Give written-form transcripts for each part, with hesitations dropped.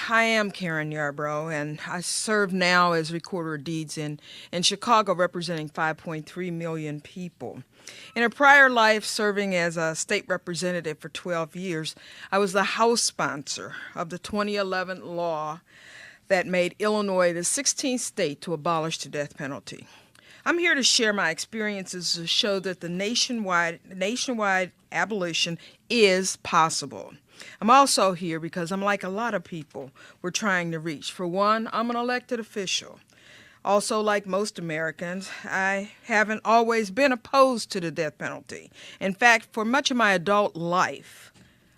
I am Karen Yarbrough, and I serve now as Recorder of Deeds in Chicago, representing 5.3 million people. In a prior life, serving as a state representative for 12 years, I was the House sponsor of the 2011 law that made Illinois the 16th state to abolish the death penalty. I'm here to share my experiences to show that the nationwide abolition is possible. I'm also here because I'm like a lot of people we're trying to reach. For one, I'm an elected official. Also, like most Americans, I haven't always been opposed to the death penalty. In fact, for much of my adult life,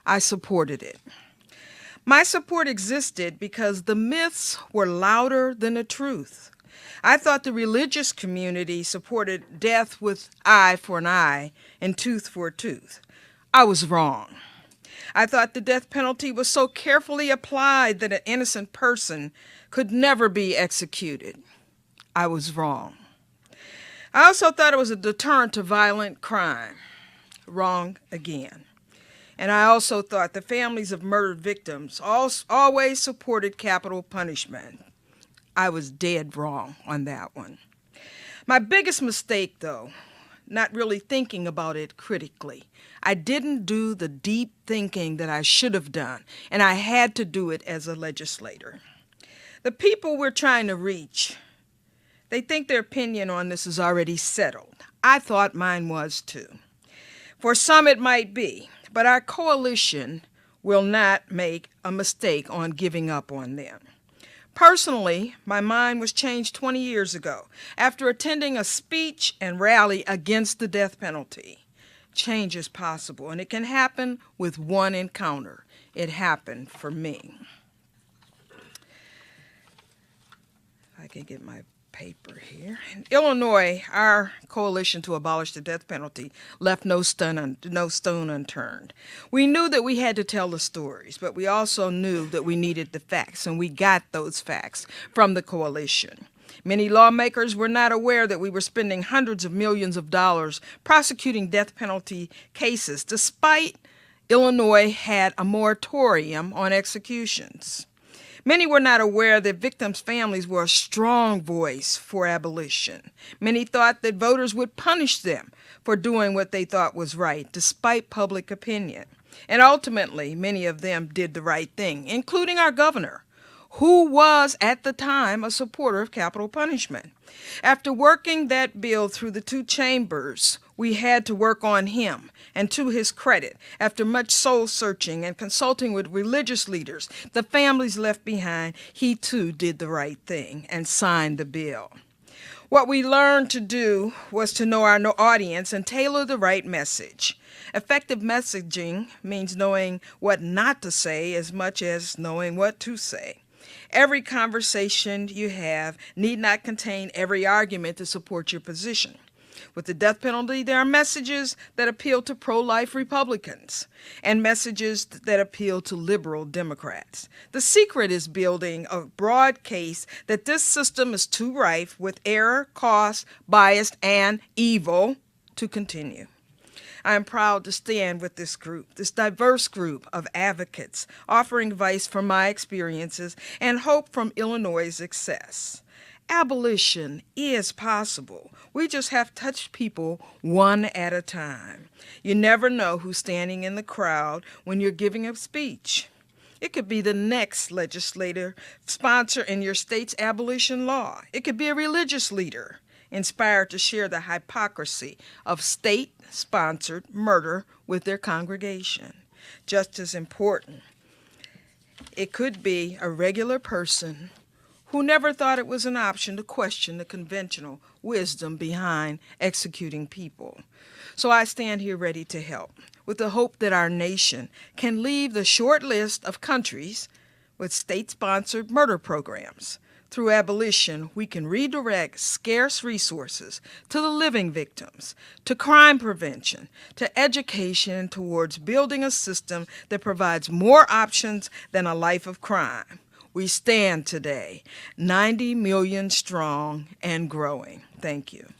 I supported it. My support existed because the myths were louder than the truth. I thought the religious community supported death with eye for an eye and tooth for a tooth. I was wrong. I thought the death penalty was so carefully applied that an innocent person could never be executed. I was wrong. I also thought it was a deterrent to violent crime. Wrong again. And I also thought the families of murdered victims always supported capital punishment. I was dead wrong on that one. My biggest mistake, though, not really thinking about it critically. I didn't do the deep thinking that I should have done, and I had to do it as a legislator. The people we're trying to reach, they think their opinion on this is already settled. I thought mine was too. For some it might be, but our coalition will not make a mistake on giving up on them. Personally, my mind was changed 20 years ago after attending a speech and rally against the death penalty. Change is possible, and it can happen with one encounter. It happened for me. If I can get my paper here. In Illinois, our coalition to abolish the death penalty left no stone unturned. We knew that we had to tell the stories, but we also knew that we needed the facts, and we got those facts from the coalition. Many lawmakers were not aware that we were spending hundreds of millions of dollars prosecuting death penalty cases, despite Illinois had a moratorium on executions. Many were not aware that victims' families were a strong voice for abolition. Many thought that voters would punish them for doing what they thought was right, despite public opinion. And ultimately, many of them did the right thing, including our governor, who was at the time a supporter of capital punishment. After working that bill through the two chambers, we had to work on him. And to his credit, after much soul searching and consulting with religious leaders, the families left behind, he too did the right thing and signed the bill. What we learned to do was to know our audience and tailor the right message. Effective messaging means knowing what not to say as much as knowing what to say. Every conversation you have need not contain every argument to support your position. With the death penalty, there are messages that appeal to pro-life Republicans and messages that appeal to liberal Democrats. The secret is building a broad case that this system is too rife with error, cost, bias, and evil to continue. I am proud to stand with this group, this diverse group of advocates, offering advice from my experiences and hope from Illinois' success. Abolition is possible. We just have to touch people one at a time. You never know who's standing in the crowd when you're giving a speech. It could be the next legislator sponsor in your state's abolition law. It could be a religious leader inspired to share the hypocrisy of state-sponsored murder with their congregation. Just as important, it could be a regular person who never thought it was an option to question the conventional wisdom behind executing people. So I stand here ready to help, with the hope that our nation can leave the short list of countries with state-sponsored murder programs. Through abolition, we can redirect scarce resources to the living victims, to crime prevention, to education, and towards building a system that provides more options than a life of crime. We stand today, 90 million strong and growing. Thank you.